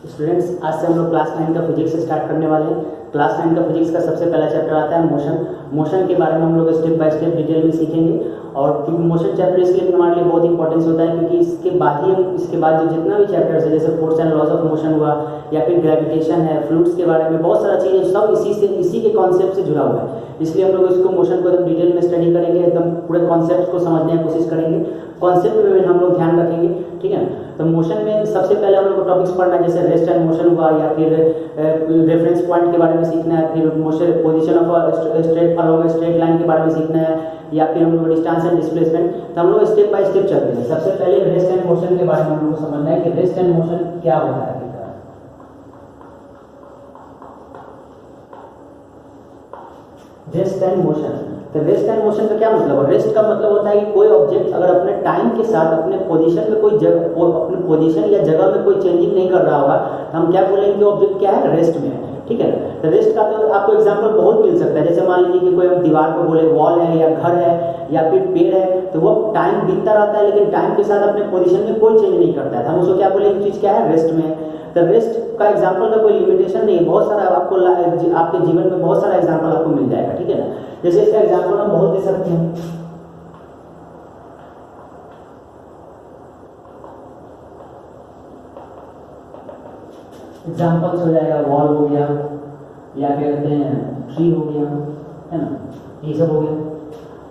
Students, आज से हम लोग क्लास 9 का फिजिक्स स्टार्ट करने वाले हैं। क्लास 9 का फिजिक्स का सबसे पहला चैप्टर आता है मोशन। मोशन के बारे में हम लोग स्टेप बाय स्टेप डिटेल में सीखेंगे। और क्योंकि मोशन चैप्टर इसलिए हमारे लिए बहुत इंपॉर्टेंस होता है क्योंकि इसके बाद जो जितना भी चैप्टर्स है, जैसे force and laws of motion हुआ या फिर ग्रेविटेशन है, फ्लूइड्स के बारे में बहुत सारा चीज़ें सब इसी के कॉन्सेप्ट से जुड़ा हुआ है। इसलिए हम लोग इसको मोशन को एकदम डिटेल में स्टडी करेंगे, एकदम पूरे कॉन्सेप्ट को समझने की कोशिश करेंगे। कॉन्सेप्ट में भी हम लोग ध्यान रखेंगे, ठीक है। तो मोशन में सबसे पहले हम लोग को टॉपिक्स पढ़ना है, जैसे रेस्ट एंड मोशन हुआ, या फिर रेफरेंस पॉइंट के बारे में सीखना है, फिर motion position of straight along straight line के बारे में सीखना है, या फिर हम लोग डिस्टेंस एंड डिस्प्लेसमेंट। तो हम लोग स्टेप बाय स्टेप चलते हैं। सबसे पहले रेस्ट एंड मोशन के बारे में हम लोग को समझना है कि रेस्ट एंड मोशन क्या होता है। रेस्ट एंड मोशन, तो रेस्ट एंड मोशन का क्या मतलब है? रेस्ट का मतलब होता है कि कोई ऑब्जेक्ट अगर अपने टाइम के साथ अपने पोजीशन में कोई अपने पोजीशन या जगह में कोई चेंजिंग नहीं कर रहा होगा तो हम क्या बोलेंगे कि ऑब्जेक्ट क्या है? रेस्ट में है, ठीक है। तो रेस्ट का तो आपको एग्जांपल बहुत मिल सकता है। जैसे मान लीजिए कि कोई हम दीवार को बोले वॉल है या घर है या फिर पेड़ है, तो वो टाइम बीतता रहता है लेकिन टाइम के साथ अपने पोजीशन में कोई चेंज नहीं करता है, हम उसको क्या बोलेंगे? चीज़ क्या है? रेस्ट में है। तो रेस्ट का एग्जाम्पल का कोई लिमिटेशन नहीं है, बहुत सारा आपको आपके जीवन में बहुत सारा एग्जाम्पल आपको मिल जाएगा, ठीक है ना। जैसे इसका एग्जाम्पल हम बहुत दे सकते हैं। एग्जाम्पल्स हो जाएगा, वॉल हो गया या क्या कहते हैं ट्री हो गया, है ना, ये सब हो गया।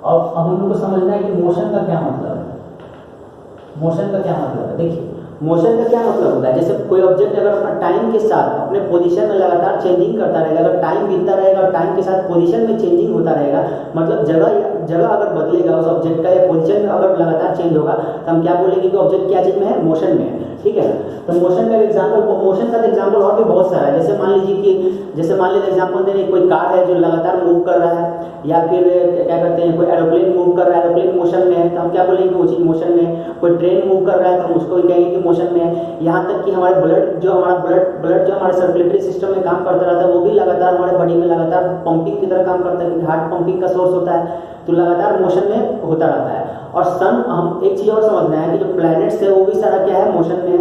और अब हम लोग को समझना है कि मोशन का क्या मतलब है। मोशन का क्या मतलब है? देखिए, मोशन का क्या मतलब होता है? जैसे कोई ऑब्जेक्ट अगर अपना टाइम के साथ अपने पोजीशन में लगातार चेंजिंग करता रहेगा, अगर टाइम बीतता रहेगा और टाइम के साथ पोजीशन में चेंजिंग होता रहेगा, मतलब जगह अगर बदलेगा उस ऑब्जेक्ट का या पोजीशन में अगर लगातार चेंज होगा तो हम क्या बोलेंगे कि ऑब्जेक्ट क्या चीज में है? मोशन में है, ठीक है। तो मोशन का एग्जाम्पल, मोशन का एग्जाम्पल और भी बहुत सारा है। जैसे मान लीजिए एग्जाम्पल दे रहे कोई कार है जो लगातार मूव कर रहा है, या फिर क्या कहते हैं कोई एरोप्लेन मूव कर रहा है, एरोप्लेन मोशन में है तो हम क्या बोलेंगे? वो चीज़ मोशन में है। कोई ट्रेन मूव कर रहा है तो हम उसको कहेंगे कि मोशन में है। यहाँ तक कि हमारे ब्लड जो हमारे सर्कुलेटरी सिस्टम में काम करता रहता है वो भी लगातार हमारे बॉडी में लगातार पंपिंग की तरह काम करता है, क्योंकि हार्ट पंपिंग का सोर्स होता है, तो लगातार मोशन में होता रहता है। और सन, हम एक चीज़ और समझना है कि जो प्लैनेट्स है वो भी सारा क्या है? मोशन में है।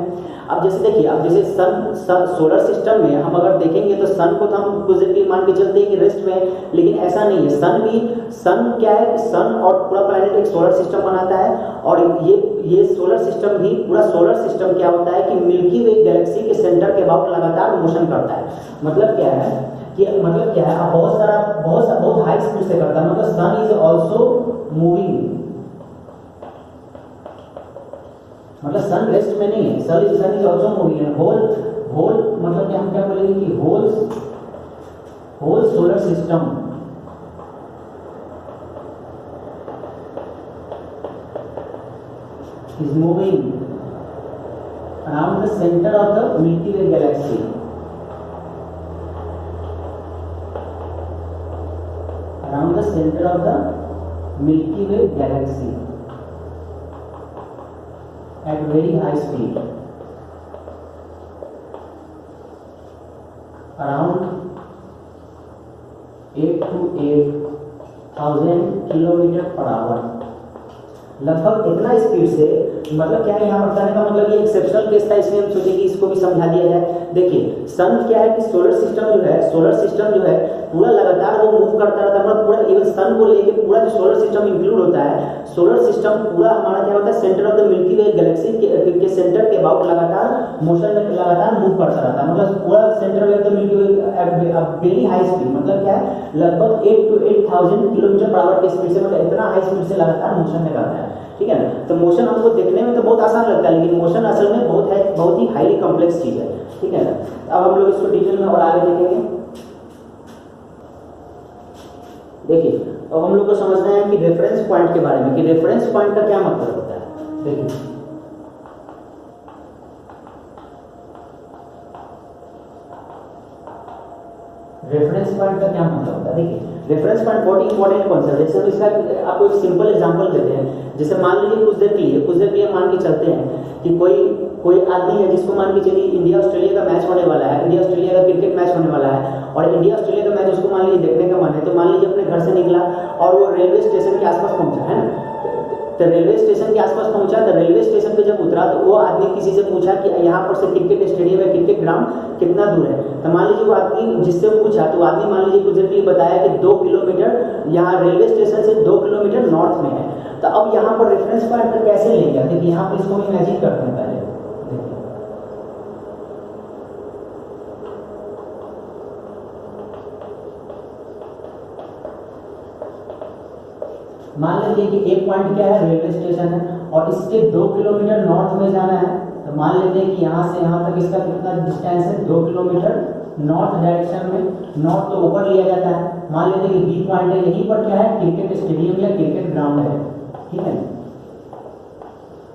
अब जैसे देखिए, अब जैसे सन सोलर सिस्टम में हम अगर देखेंगे तो सन को तो हम कुछ देर के लिए मान के चलते हैं कि रेस्ट में है, लेकिन ऐसा नहीं है। सन क्या है कि सन और पूरा प्लैनेट एक सोलर सिस्टम बनाता है, और ये सोलर सिस्टम भी, पूरा सोलर सिस्टम क्या होता है कि मिल्की वे गैलेक्सी के सेंटर के अबाउट लगातार मोशन करता है। मतलब क्या है कि बहुत हाई स्पीड से करता है। मतलब सन इज ऑल्सो मूविंग, मतलब सन रेस्ट में नहीं है, सन इज ऑल्सो मूविंग है। होल मतलब क्या, हम क्या बोलेंगे कि whole solar system is moving around the center of the Milky Way galaxy. Around the center of the Milky Way galaxy at very high speed. Around 8 to 8,000 kilometre per hour, लगभग इतना speed से। मतलब क्या है यहाँ पर बताने का मतलब, ये एक्सेप्शनल केस था इसलिए हम सोचे कि इसको भी समझा दिया जाए। देखिए, सन क्या है कि सोलर सिस्टम जो है पूरा लगातार वो मूव करता रहता है, मतलब पूरा इवन सन को लेके पूरा जो सोलर सिस्टम इंक्लूड होता है, सोलर सिस्टम पूरा हमारा क्या होता है? Centre of the milky way Galaxy के सेंटर के अबाउट लगातार मोशन में लगातार मूव करता रहता है। मतलब पूरा centre of the milky way very high speed, मतलब क्या है? लगभग 8 to 8,000 किलोमीटर पर आवर की स्पीड से, मतलब इतना हाई स्पीड से लगातार मोशन में करता है, ठीक है ना। तो मोशन हमको देखने में तो बहुत आसान लगता है, लेकिन मोशन असल में बहुत ही हाईली कॉम्प्लेक्स चीज़ है, ठीक है ना। अब हम लोग इसको डिटेल में और आगे देखेंगे। देखिए, अब हम लोग को समझना है कि रेफरेंस पॉइंट के बारे में, कि रेफरेंस पॉइंट का क्या मतलब होता है। देखिए, रेफरेंस पॉइंट का क्या मतलब होता है? देखिए, रेफरेंस पॉइंट बहुत इंपॉर्टेंट कॉन्सेप्ट है। जैसे हम इसका आपको एक सिंपल एग्जांपल देते हैं। जैसे मान लीजिए कुछ देर के लिए मान के चलते हैं कि कोई आदमी है जिसको मान के चलिए इंडिया ऑस्ट्रेलिया का मैच होने वाला है, इंडिया ऑस्ट्रेलिया का क्रिकेट मैच होने वाला है, और इंडिया ऑस्ट्रेलिया का मैच उसको मान लीजिए देखने का मन है। तो मान लीजिए अपने घर से निकला और वो रेलवे स्टेशन के आसपास पहुंचा, है ना। तो रेलवे स्टेशन के आसपास पहुंचा, तो रेलवे स्टेशन पे जब उतरा तो वो आदमी किसी से पूछा कि यहाँ पर से क्रिकेट स्टेडियम है, क्रिकेट ग्राउंड कितना दूर है। तो मान लीजिए वो आदमी जिससे पूछा तो आदमी मान लीजिए गुजरती बताया कि 2 किलोमीटर यहाँ रेलवे स्टेशन से 2 किलोमीटर नॉर्थ में है। तो अब यहाँ पर रेफरेंस पॉइंट तो कैसे लेंगे, देखिए यहाँ पर इसको इमेजिन करते हैं पहले। मान लीजिए कि एक पॉइंट क्या है, रेलवे स्टेशन है और इससे 2 किलोमीटर नॉर्थ में जाना है। तो मान लेते हैं कि यहाँ से यहाँ तक इसका कितना डिस्टेंस है, 2 किलोमीटर नॉर्थ डायरेक्शन में। नॉर्थ तो ऊपर लिया जाता है। मान लेते हैं कि बी पॉइंट है, यहीं पर क्या है, क्रिकेट स्टेडियम या क्रिकेट ग्राउंड है, ठीक है।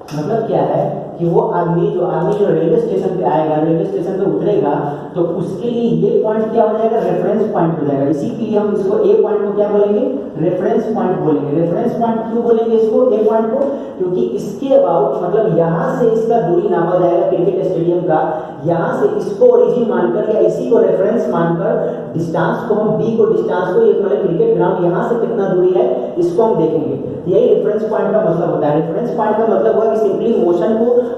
मतलब क्या है कि वो आदमी जो रेलवे स्टेशन पे आएगा, रेलवे स्टेशन पे उतरेगा, तो उसके लिए ये पॉइंट क्या हो जाएगा, रेफरेंस पॉइंट हो जाएगा। इसी के लिए हम इसको ए पॉइंट को क्या बोलेंगे, रेफरेंस पॉइंट बोलेंगे। रेफरेंस पॉइंट क्यों बोलेंगे इसको, ए पॉइंट को, क्योंकि इसके अबाउट मतलब यहाँ से इसका दूरी नापा जाएगा क्रिकेट स्टेडियम का। यहाँ से इसको ओरिजिन मानकर या इसी को रेफरेंस मानकर डिस्टेंस को हम बी को डिस्टेंस को, ये मतलब क्रिकेट ग्राउंड यहाँ से कितना दूरी है इसको हम देखेंगे। यही रेफरेंस पॉइंट का मतलब होता है। रेफरेंस पॉइंट का मतलब हुआ कि सिंपली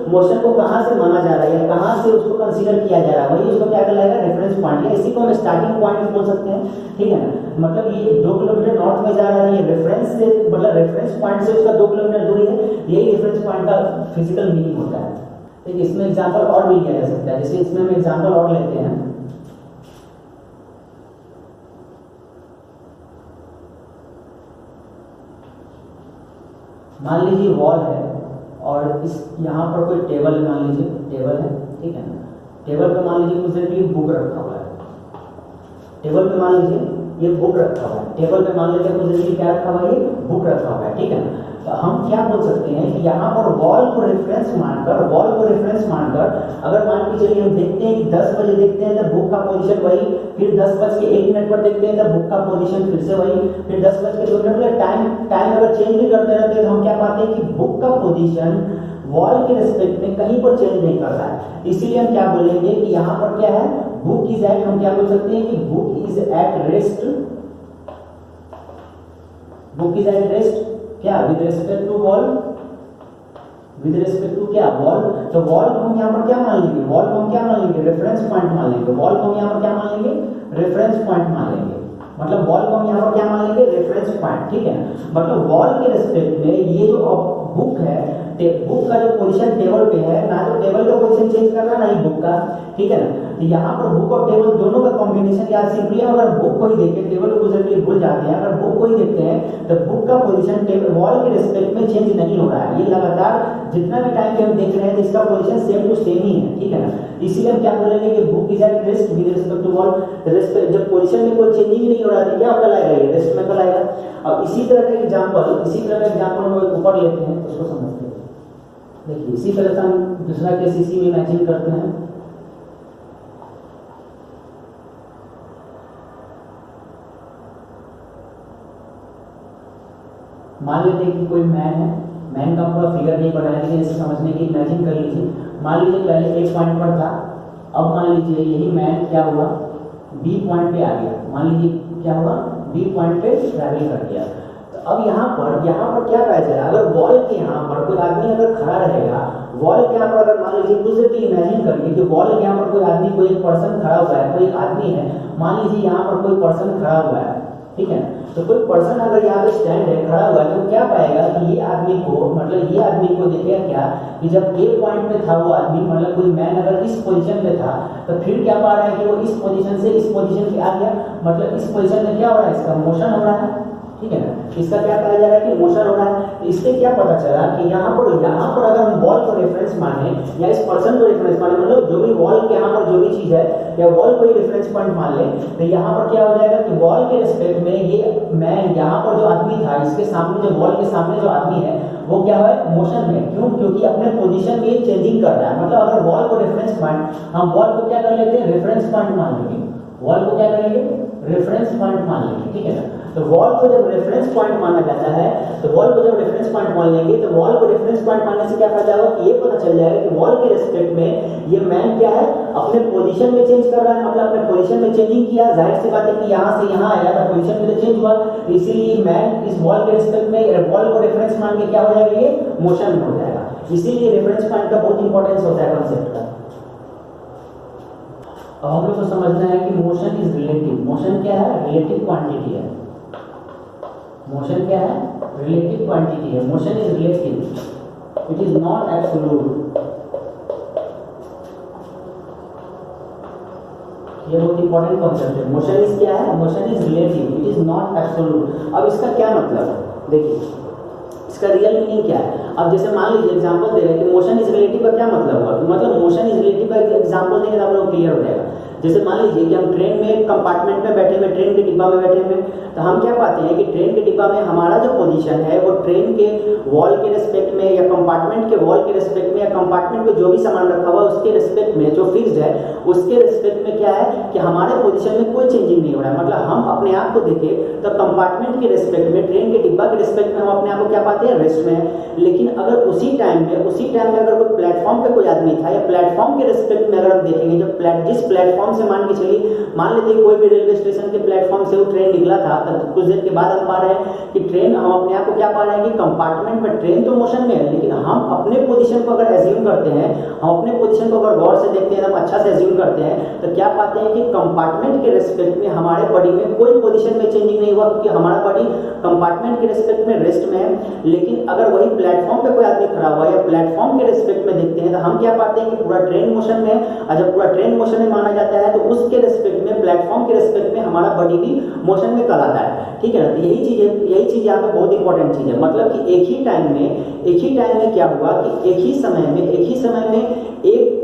मोशन को कहाँ से माना जा रहा है या कहाँ से उसको कंसीडर किया जा रहा है, वही उसको क्या कहलाएगा, रेफरेंस पॉइंट। या इसी को हम स्टार्टिंग पॉइंट बोल सकते हैं, ठीक है ना। मतलब ये 2 किलोमीटर नॉर्थ में जा रहा है, ये रेफरेंस से मतलब रेफरेंस पॉइंट से उसका 2 किलोमीटर दूरी है, यही रेफरेंस पॉइंट का फिजिकल मीनिंग होता है। ठीक, इसमें एग्जांपल और भी लिया जा सकता है। जैसे इसमें हम एग्जांपल और लेते हैं, मान लीजिए वॉल है और इस यहाँ पर कोई टेबल, मान लीजिए टेबल है, ठीक है ना। टेबल पे मान लीजिए कुछ देर के लिए बुक रखा हुआ है। टेबल पे मान लीजिए ये बुक रखा हुआ है। टेबल पे मान लीजिए कुछ देर के लिए क्या रखा हुआ है, ये बुक रखा हुआ है, ठीक है ना। तो हम क्या बोल सकते हैं कि यहाँ पर वॉल को रेफरेंस मानकर अगर मान के चलिए हम देखते हैं कि 10 बजे देखते हैं तो बुक का पोजीशन वही, फिर 10:01 पर देखते हैं तो बुक का पोजीशन फिर से वही, फिर 10:02 टाइम अगर चेंज भी करते रहते हैं तो हम क्या पाते हैं कि बुक का पोजीशन वॉल के रिस्पेक्ट में कहीं पर चेंज नहीं करता है। इसीलिए हम क्या बोलेंगे कि यहाँ पर क्या है, बुक इज एट, हम क्या बोल सकते हैं कि book is at rest, book is at rest क्या, with respect to wall, with respect to क्या, वॉल। तो वॉल को हम यहाँ पर क्या मान लेंगे, वॉल को हम क्या मान लेंगे, रेफरेंस पॉइंट मान लेंगे। वॉल को हम यहाँ पर क्या मान लेंगे, रेफरेंस पॉइंट मान लेंगे। मतलब वॉल को हम यहाँ पर क्या मान लेंगे, रेफरेंस पॉइंट, ठीक है। मतलब वॉल के रिस्पेक्ट में ये जो बुक है, बुक का जो पोजीशन टेबल पे है, ना तो टेबल का पोजीशन चेंज करना ना ही बुक का, ठीक है ना। तो यहाँ पर बुक और टेबल दोनों का कॉम्बिनेशन या सिंपली अगर बुक को ही देखें, टेबल को गुजर के भूल जाते हैं, अगर बुक को ही देखते हैं तो बुक का पोजीशन टेबल वॉल के रिस्पेक्ट में चेंज नहीं हो रहा है। ये लगातार जितना भी टाइम पे हम देख रहे हैं इसका पोजीशन सेम टू सेम ही है, ठीक है ना। इसीलिए हम क्या बोलेंगे कि book is at rest with respect to wall. Rest जब पोजीशन में कोई चेंजिंग ही नहीं हो रहा है क्या कहलाएगा, ये रेस्ट में कहलाएगा। अब इसी तरह का एग्जांपल हम ऊपर लेते हैं, उसको समझते हैं। देखिए इसी तरह से हम दूसरा केस इसी में इमेजिन करते हैं। मान लेते हैं कि कोई मैन है, मैन का पूरा फिगर नहीं बनाया लेकिन इसे समझने की इमेजिन कर लीजिए। मान लीजिए पहले एक पॉइंट पर था, अब मान लीजिए यही मैन क्या हुआ, बी पॉइंट पे आ गया। मान लीजिए क्या हुआ, बी पॉइंट पे ट्रैवल कर गया। तो अब यहाँ पर क्या पाया जाएगा, अगर वॉल के यहाँ पर कोई आदमी अगर खड़ा रहेगा, वॉल के यहाँ पर अगर मान लीजिए कुछ देर इमेजिन करिए कि वॉल के यहाँ पर कोई आदमी, कोई एक पर्सन खड़ा हुआ है, कोई एक आदमी है, मान लीजिए यहाँ पर कोई पर्सन खड़ा हुआ है, ठीक है। तो कोई पर्सन अगर यहाँ पे स्टैंड है, खड़ा हुआ है, तो क्या पाएगा कि ये आदमी को देखेगा क्या कि जब ए पॉइंट पे था वो आदमी, मतलब कोई मैन अगर इस पोजीशन पे था तो फिर क्या पा रहा है कि वो इस पोजीशन से इस पोजीशन पे आ गया। मतलब इस पोजीशन में क्या हो रहा है, इसका मोशन हो रहा है, ठीक है ना। इसका क्या कहा जा रहा है कि मोशन हो रहा है। तो इससे क्या पता चला कि यहाँ पर अगर हम वॉल को रेफरेंस माने या इस पर्सन को रेफरेंस माने, मतलब जो भी वॉल के यहाँ पर जो भी चीज है या वॉल को ही रेफरेंस पॉइंट मान ले, तो यहाँ पर क्या हो जाएगा कि वॉल के रिस्पेक्ट में ये मैन, यहाँ पर जो आदमी था, इसके सामने जो वॉल के सामने जो आदमी है वो क्या है, मोशन में। क्यों, क्योंकि अपने पोजीशन में चेंजिंग कर रहा है। मतलब अगर वॉल को रेफरेंस पॉइंट, हम वॉल को क्या कर लेते हैं, रेफरेंस पॉइंट मान लेंगे। वॉल को क्या करेंगे, रेफरेंस पॉइंट मान लेंगे, ठीक है ना। तो वॉल को जब रेफरेंस पॉइंट माना जाता है, तो वॉल को जब रेफरेंस पॉइंट मान लेंगे, तो वॉल को रेफरेंस पॉइंट मानने से क्या फायदा होगा कि ये पता चल जाएगा कि वॉल के रेस्पेक्ट में ये मैन क्या है, अपने पोजीशन में चेंज कर रहा है, मतलब अपने पोजीशन में चेंजिंग किया, जाहिर सी बात है कि यहाँ से यहाँ आया था, पोजीशन में तो चेंज हुआ, इसीलिए मैन इस वॉल के रेस्पेक्ट में वॉल को रेफरेंस मान के क्या हो जाएगा, ये मोशन में हो जाएगा। इसीलिए रेफरेंस पॉइंट का बहुत इंपॉर्टेंस होता है कंसेप्ट का। अब हम लोग को समझना है कि मोशन इज रिलेटिव। मोशन क्या है, रिलेटिव क्वांटिटी है। मोशन क्या है, रिलेटिव क्वांटिटी है। Motion is relative, it is not absolute. ये बहुत इंपॉर्टेंट कॉन्सेप्ट है। मोशन इज क्या है, motion is relative, it is not absolute. अब इसका क्या मतलब है, देखिए इसका रियल मीनिंग क्या है। अब जैसे मान लीजिए एग्जांपल दे रहे हैं कि मोशन इज रिलेटिव का क्या मतलब हुआ, कि मतलब मोशन इज रिलेटिव का एग्जांपल देंगे तो आप लोग क्लियर हो जाएगा। जैसे मान लीजिए कि हम ट्रेन में कंपार्टमेंट में बैठे हुए, ट्रेन के डिब्बा में बैठे हुए, तो हम क्या पाते हैं कि ट्रेन के डिब्बा में हमारा जो पोजीशन है वो ट्रेन के वॉल के रेस्पेक्ट में या कंपार्टमेंट के वॉल के रेस्पेक्ट में या कंपार्टमेंट में जो भी सामान रखा हुआ है उसके रेस्पेक्ट में, जो फिक्स्ड है उसके रेस्पेक्ट में क्या है कि हमारे पोजीशन में कोई चेंजिंग नहीं हो रहा है। मतलब हम अपने आप को देखें तो कंपार्टमेंट के रेस्पेक्ट में, ट्रेन के डिब्बा के रेस्पेक्ट में हम अपने आप को क्या पाते हैं, रेस्ट में। लेकिन अगर उसी टाइम में अगर कोई प्लेटफॉर्म पे कोई आदमी था या प्लेटफॉर्म के रेस्पेक्ट में अगर हम देखेंगे, जो जिस प्लेटफॉर्म से मान के चलिए, मान लेते कोई भी रेलवे स्टेशन के प्लेटफॉर्म से वो ट्रेन निकला था, तो कुछ देर के बाद हम पा रहे हैं कि ट्रेन, हम अपने आप को क्या पा रहे हैं कि कंपार्टमेंट में ट्रेन तो मोशन में है, लेकिन हम अपने पोजीशन को अगर एज्यूम करते हैं, हम अपने पोजीशन को अगर गौर से देखते हैं, हम अच्छा से एज्यूम करते हैं, तो क्या पाते हैं कि कंपार्टमेंट के रेस्पेक्ट में हमारे बॉडी में कोई पोजीशन में चेंजिंग नहीं हुआ, क्योंकि हमारा बॉडी कंपार्टमेंट के रेस्पेक्ट में रेस्ट में है। लेकिन अगर वही प्लेटफॉर्म पे कोई आदमी खड़ा हुआ है या प्लेटफॉर्म के रेस्पेक्ट में देखते हैं, तो हम क्या पाते हैं कि पूरा ट्रेन मोशन में है। और जब पूरा ट्रेन मोशन में माना जाता है तो उसके रेस्पेक्ट में, प्लेटफॉर्म के रेस्पेक्ट में हमारा बॉडी भी मोशन में कहलाता है। ठीक है ना, तो यही चीज यहाँ पे बहुत इंपॉर्टेंट चीज है। मतलब कि एक ही टाइम में क्या हुआ कि एक ही समय में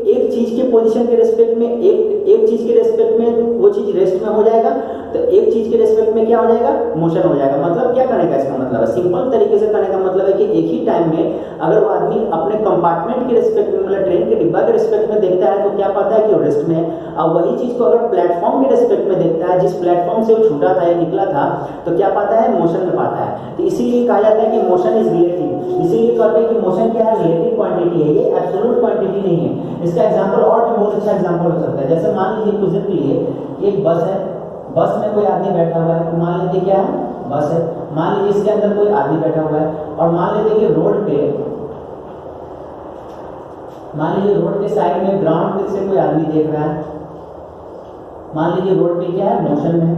एक चीज के पोजीशन के रेस्पेक्ट में, एक चीज के रेस्पेक्ट में वो चीज रेस्ट में हो जाएगा, तो एक चीज के रेस्पेक्ट में क्या हो जाएगा, मोशन हो जाएगा। मतलब क्या करने का इसका मतलब है, सिंपल तरीके से करने का मतलब है कि एक ही टाइम में अगर वो आदमी अपने कंपार्टमेंट के रेस्पेक्ट में, मतलब ट्रेन के डिब्बा के रेस्पेक्ट में देखता है तो क्या पाता है कि वो रेस्ट में है। और वही चीज को अगर प्लेटफॉर्म के रेस्पेक्ट में देखता है, जिस प्लेटफॉर्म से वो छूटा था या निकला था, तो क्या पाता है, मोशन में पाता है। तो इसीलिए कहा जाता है कि मोशन इज रिलेटिव। इसीलिए कहते हैं कि मोशन क्या है, रिलेटिव क्वांटिटी है, ये एब्सोल्यूट क्वांटिटी नहीं है। इसका एग्जांपल और भी बहुत अच्छा एग्जांपल हो सकता है। जैसे मान लीजिए कुछ देर के लिए एक बस है, बस में कोई आदमी बैठा हुआ है, तो मान लीजिए क्या है, बस है, मान लीजिए इसके अंदर कोई आदमी बैठा हुआ है, और मान लीजिए कि रोड के साइड में ग्राउंड से कोई आदमी देख रहा है। मान लीजिए रोड पे क्या है, मोशन में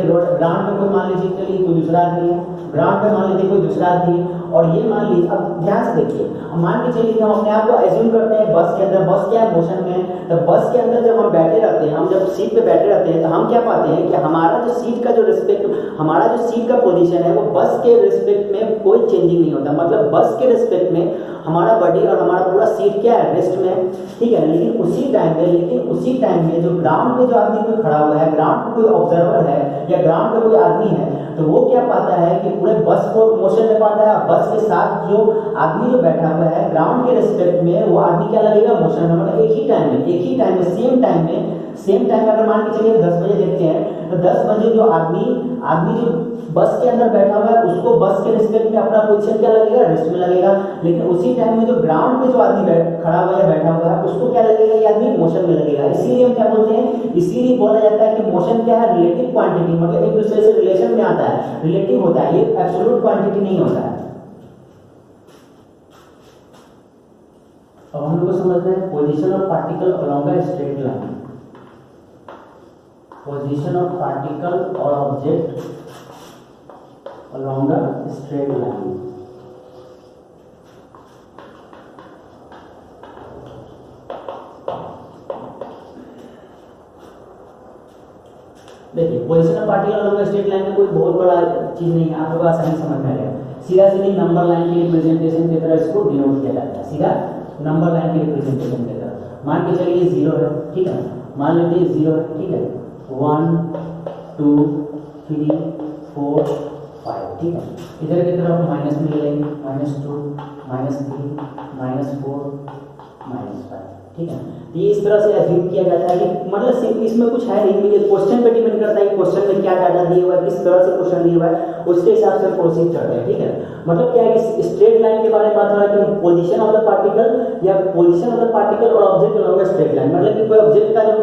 रोड, ग्राउंड पे कोई मान लीजिए चलिए कोई दूसरा आदमी है, ग्राउंड पे मान लीजिए कोई दूसरा आदमी है, और ये मान लीजिए, अब ध्यान से देखिए, मान के चलिए हम अपने आप को एज्यूम करते हैं बस के अंदर, बस क्या है, मोशन में है। तो बस के अंदर जब हम बैठे रहते हैं, हम जब सीट पे बैठे रहते हैं, तो हम क्या पाते हैं कि हमारा जो सीट का जो रेस्पेक्ट, हमारा जो सीट का पोजीशन है वो बस के रेस्पेक्ट में कोई चेंजिंग नहीं होता। मतलब बस के रेस्पेक्ट में हमारा बॉडी और हमारा पूरा सीट क्या है, रेस्ट में, ठीक है। लेकिन उसी टाइम में जो ग्राउंड पे जो आदमी कोई खड़ा हुआ है, ग्राउंड पे कोई ऑब्जर्वर है या ग्राउंड पे कोई आदमी है, तो वो क्या पाता है कि पूरे बस को मोशन में पाता है। बस के साथ जो आदमी जो बैठा हुआ है ग्राउंड के रेस्पेक्ट में, वो आदमी क्या लगेगा, मोशन में। मतलब एक ही टाइम में सेम टाइम में अगर मान के चलिए 10 बजे देखते हैं, तो 10 बजे जो आदमी जो बस के अंदर बैठा हुआ है, उसको बस के रेस्पेक्ट में अपना पोजीशन क्या लगेगा, रेस्ट में लगेगा। लेकिन उसी टाइम में जो ग्राउंड पे जो आदमी खड़ा हुआ है, बैठा हुआ है, उसको क्या लगेगा, ये आदमी मोशन में लगेगा। इसीलिए हम क्या बोलते हैं, इसीलिए बोला जाता है कि मोशन क्या है, रिलेटिव क्वांटिटी, मतलब एक दूसरे से रिलेशन में आता है, रिलेटिव होता है, ये एब्सोल्यूट क्वांटिटी नहीं होता है। अब हम लोग को समझना है position of particle along a straight line. Position of particle और object along a straight line. देखिए position of particle along a straight line में कोई बहुत बड़ा चीज नहीं है, आप लोग आसानी समझ में आएगा। सीधा सीधी नंबर लाइन की रिप्रेजेंटेशन की तरह इसको डिनोट किया जाता है, सीधा नंबर लाइन की रिप्रेजेंटेशन की तरह। मान के चलिए 0 है, ठीक है, मान लेते हैं 0 है, ठीक है, 1 2 3 4 5, ठीक है। इधर की तरफ माइनस में ले लेंगे, -2 -3 -4 -5, ठीक है। तो ये इस तरह से एज्यूम किया जाता है कि मतलब इसमें कुछ है नहीं, ये क्वेश्चन पे डिपेंड करता है कि क्वेश्चन में क्या डाटा दिया हुआ है, किस तरह से क्वेश्चन दिया हुआ है, उसके हिसाब से प्रोसीड करते हैं, ठीक है। मतलब क्या है कि स्ट्रेट लाइन के बारे में बात हो रहा है कि पोजीशन ऑफ द पार्टिकल या पोजीशन ऑफ द पार्टिकल और ऑब्जेक्ट अलोंग स्ट्रेट लाइन, मतलब कि कोई ऑब्जेक्ट का जो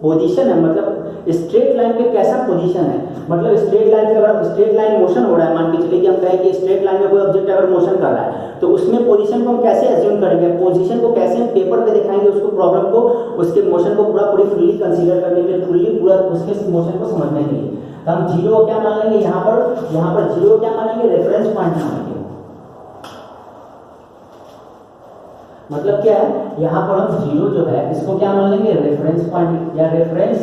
पोजीशन है, मतलब स्ट्रेट लाइन पे कैसा पोजीशन है, मतलब स्ट्रेट लाइन पे अगर स्ट्रेट लाइन मोशन हो रहा है, मान के चलिए कि हम कहें कि स्ट्रेट लाइन में कोई ऑब्जेक्ट अगर मोशन कर रहा है तो उसमें पोजीशन को हम कैसे एज्यूम करेंगे, पोजीशन को कैसे हम पेपर पे दिखाएंगे, उसको प्रॉब्लम को उसके मोशन को पूरी फुल्ली कंसीडर करने के लिए, फुल्ली पूरा उसके मोशन को समझने के लिए। तो हम जीरो को क्या मान लेंगे, यहाँ पर जीरो को क्या मानेंगे, रेफरेंस पॉइंट मानेंगे। मतलब क्या है, यहाँ पर हम जीरो जो है इसको क्या मान लेंगे, रेफरेंस पॉइंट या रेफरेंस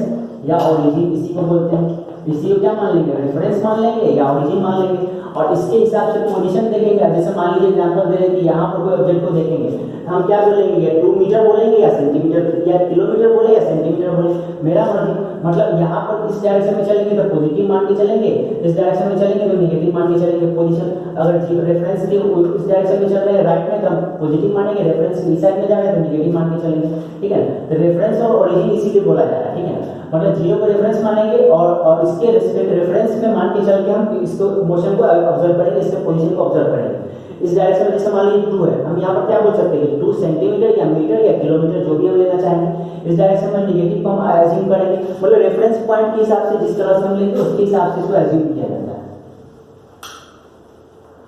या ओरिजिन, इसी को बोलते हैं। इसी को क्या मान लेंगे, रेफरेंस मान लेंगे या ओरिजिन मान लेंगे, और इसके हिसाब से पोजीशन देखेंगे। जैसे मान लीजिए एग्जांपल दे रहे हैं कि यहाँ पर कोई ऑब्जेक्ट को देखेंगे, हम क्या बोलेंगे, या 2 मीटर बोलेंगे या सेंटीमीटर या किलोमीटर बोले या सेंटीमीटर बोले, मेरा मर्जी। मतलब यहाँ पर इस डायरेक्शन में चलेंगे तो पॉजिटिव मान के चलेंगे, इस डायरेक्शन में चलेंगे तो नेगेटिव मान के चलेंगे। पोजीशन अगर रेफरेंस के इस डायरेक्शन में चल रहे हैं राइट में तो हम पॉजिटिव मानेंगे, रेफरेंस इस साइड में जा रहे हैं तो नेगेटिव मान के चलेंगे, ठीक है। तो रेफरेंस और ओरिजिन इसीलिए बोला जा रहा है, ठीक है। मतलब जीरो को रेफरेंस मानेंगे और इसके रेफरेंस में मान के चल के हम इसको मोशन को ऑब्जर्व करेंगे, इसके पोजीशन को ऑब्जर्व करेंगे। इस डायरेक्शन में जैसे मान लीजिए 2 है, हम यहाँ पर क्या बोल सकते हैं, 2 सेंटीमीटर या मीटर या किलोमीटर जो भी हम लेना चाहेंगे। इस डायरेक्शन में नेगेटिव को हम एज्यूम करेंगे, मतलब रेफरेंस पॉइंट के हिसाब से जिस तरह से हम लेंगे उसके हिसाब से इसको एज्यूम किया जाता है।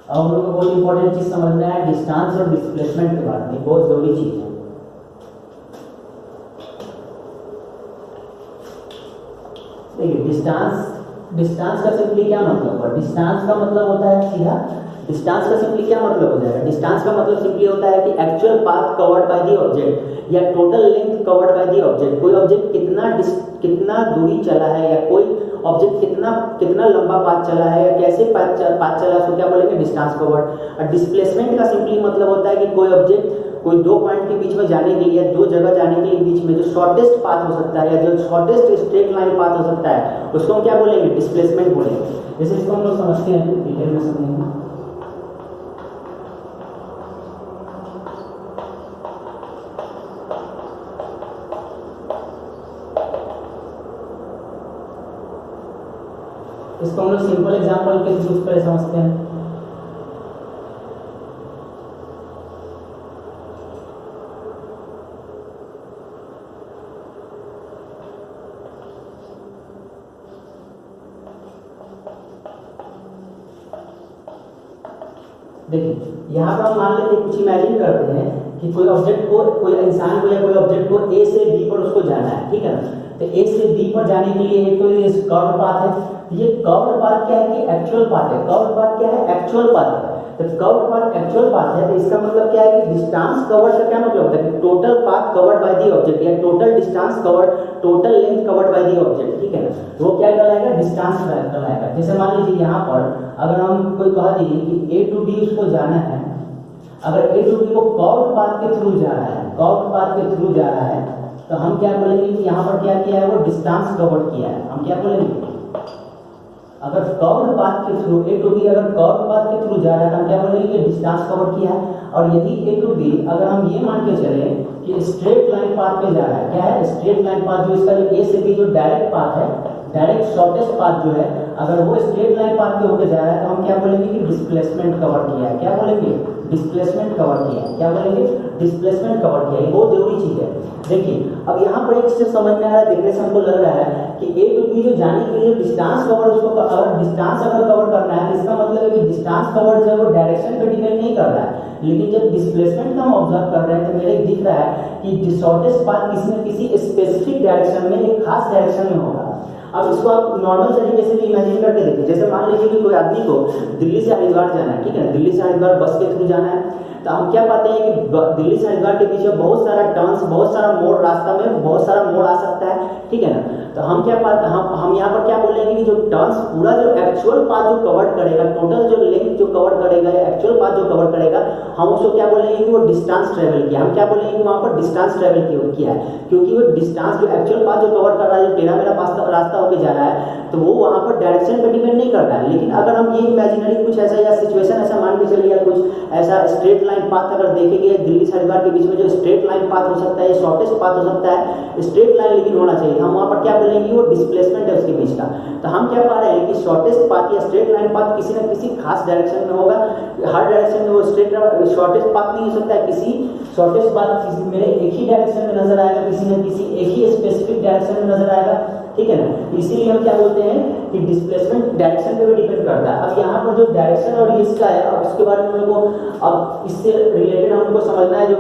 अब हम लोग को बहुत इंपॉर्टेंट चीज समझना है डिस्टेंस और डिस्प्लेसमेंट के बारे में, बहुत जरूरी चीज है। देखिए डिस्टेंस का सिंपली क्या मतलब है, डिस्टेंस का मतलब होता है सीधा, डिस्टेंस का सिंपली क्या मतलब हो जाएगा, डिस्टेंस का मतलब सिंपली होता है कि actual path covered by the object या total length covered by the object. कोई ऑब्जेक्ट कितना दूरी चला है या कोई ऑब्जेक्ट कितना लंबा पाथ चला है या कैसे पाथ चला है, उसको क्या बोलेंगे, डिस्टेंस कवर्ड। और डिस्प्लेसमेंट का सिंपली मतलब होता है कि कोई ऑब्जेक्ट कोई 2 पॉइंट के बीच में जाने के लिए, 2 जगह जाने के लिए बीच में जो शॉर्टेस्ट पाथ हो सकता है या जो शॉर्टेस्ट स्ट्रेट लाइन पाथ हो सकता है उसको हम क्या बोलेंगे, डिस्प्लेसमेंट बोलेंगे। जैसे इसको हम लोग समझते हैं, डिटेल में समझेंगे। इसको हम लोग सिंपल एग्जांपल के यूज पर समझते हैं। देखिए यहाँ पर हम मान लेते हैं, कुछ इमेजिन करते हैं कि कोई ऑब्जेक्ट को, कोई इंसान को या कोई ऑब्जेक्ट को ए से बी पर उसको जाना है, ठीक है ना। तो ए से बी पर जाने के लिए एक तो ये कर्व पाथ है। ये कर्व पाथ क्या है कि एक्चुअल पाथ है। कर्व पाथ क्या है, एक्चुअल पाथ है। तो कर्व पाथ एक्चुअल पाथ है, तो इसका मतलब क्या है कि डिस्टेंस कवर्ड का क्या मतलब होता है कि total path covered by the object या total distance covered, total length covered by the object, ठीक है ना। तो वो क्या कहलाएगा, डिस्टेंस कहलाएगा। जैसे मान लीजिए यहाँ पर अगर हम कोई कह दीजिए कि ए टू बी उसको जाना है, अगर ए टू बी को कर्व पाथ के थ्रू जा रहा है, कर्व पाथ के थ्रू जा रहा है, तो हम क्या बोलेंगे कि यहाँ पर क्या किया है, वो डिस्टेंस कवर्ड किया है। हम क्या बोलेंगे, अगर कर्व पाथ के थ्रू ए टू बी अगर कर्व पाथ के थ्रू जा रहा है तो हम क्या बोलेंगे, डिस्टेंस कवर किया है। और यदि ए टू बी अगर हम ये मान के चले कि स्ट्रेट लाइन पाथ पे जा रहा है, क्या है, स्ट्रेट लाइन पाथ, जो इसका जो ए से बी जो डायरेक्ट पाथ है, डायरेक्ट शॉर्टेस्ट पाथ जो है, अगर वो स्ट्रेट लाइन पाथ पे होकर जा रहा है तो हम क्या बोलेंगे कि डिस्प्लेसमेंट कवर किया है। क्या बोलेंगे, डिस्प्लेसमेंट कवर किया है। क्या बोलेंगे, डिस्प्लेसमेंट कवर किया है। बहुत जरूरी चीज है। देखिए अब यहाँ पर एक चीज समझ में आ रहा है, देखने से हमको लग रहा है कि ए टू बी जो जाने के लिए डिस्टेंस कवर, उसको अगर डिस्टेंस अगर कवर करना है तो इसका मतलब है कि डिस्टेंस कवर जो है वो डायरेक्शन पे डिपेंड नहीं कर रहा है। लेकिन जब डिस्प्लेसमेंट का हम ऑब्जर्व कर रहे हैं तो मेरे दिख रहा है कि शॉर्टेस्ट पाथ किसी न किसी स्पेसिफिक डायरेक्शन में, एक खास डायरेक्शन में होगा। अब इसको आप नॉर्मल तरीके से भी इमेजिन करके देखिए। जैसे मान लीजिए कि कोई आदमी को दिल्ली से हरिद्वार जाना है, ठीक है, दिल्ली से हरिद्वार बस के थ्रू जाना है, तो हम क्या पाते हैं कि दिल्ली से हरिद्वार के पीछे बहुत सारा टर्न्स, बहुत सारा मोड़, रास्ता में बहुत सारा मोड़ आ सकता है, ठीक है ना। तो हम क्या पाते, हम यहाँ पर क्या बोलेंगे कि जो टर्न्स पूरा जो एक्चुअल पाथ जो कवर करेगा, टोटल जो लेंथ जो कवर करेगा या एक्चुअल पाथ जो कवर करेगा, हम उसको क्या बोलेंगे कि वो डिस्टेंस ट्रेवल किया। हम क्या बोलेंगे कि वहाँ पर डिस्टेंस ट्रेवल किया है, क्योंकि वो डिस्टेंस जो एक्चुअल पाथ जो कवर कर रहा है, जो टेढ़ा मेरा रास्ता होकर जा रहा है, तो वो वहाँ पर डायरेक्शन पे डिपेंड नहीं करता है। लेकिन अगर हम ये इमेजिनरी कुछ ऐसा या सिचुएशन ऐसा मान के चलिए, या कुछ ऐसा स्ट्रेट लाइन पाथ अगर देखेंगे दिल्ली से हरिद्वार के बीच में जो स्ट्रेट लाइन पाथ हो सकता है, शॉर्टेस्ट पाथ हो सकता है, स्ट्रेट लाइन लेकिन होना चाहिए, हम वहाँ पर क्या बोलेंगे वो डिस्प्लेसमेंट है उसके बीच का। तो हम क्या पा रहे हैं कि शॉर्टेस्ट पाथ या स्ट्रेट लाइन पाथ किसी न किसी खास डायरेक्शन में होगा, हर डायरेक्शन में वो स्ट्रेट शॉर्टेस्ट पाथ नहीं हो सकता है, किसी शॉर्टेस्ट पाथ किसी मेरे एक ही डायरेक्शन में नजर आएगा, किसी न किसी एक ही स्पेसिफिक डायरेक्शन में नजर आएगा, ठीक है ना। इसीलिए हम क्या बोलते हैं कि डिस्प्लेसमेंट डायरेक्शन पे भी डिपेंड करता है। अब यहाँ पर जो डायरेक्शन और इसका है, अब इसके बारे में हम लोग को अब इससे रिलेटेड हमको समझना है, जो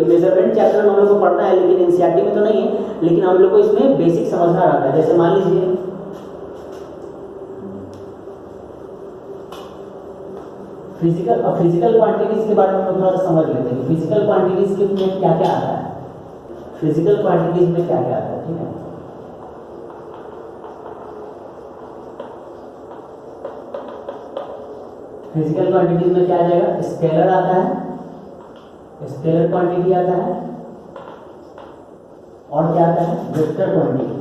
मेजरमेंट चैप्टर में हम लोग को पढ़ना है, लेकिन एनसीईआरटी में तो नहीं है, लेकिन हम लोग को इसमें बेसिक समझना रहता है। जैसे मान लीजिए फिजिकल क्वांटिटीज के बारे में हम थोड़ा सा समझ लेते हैं। फिजिकल क्वांटिटीज के में क्या क्या आता है, फिजिकल क्वांटिटीज में क्या क्या आता है, ठीक है। फिजिकल क्वांटिटीज में क्या आ जाएगा, स्केलर आता है, स्केलर क्वांटिटी आता है, और क्या आता है, वेक्टर क्वांटिटी।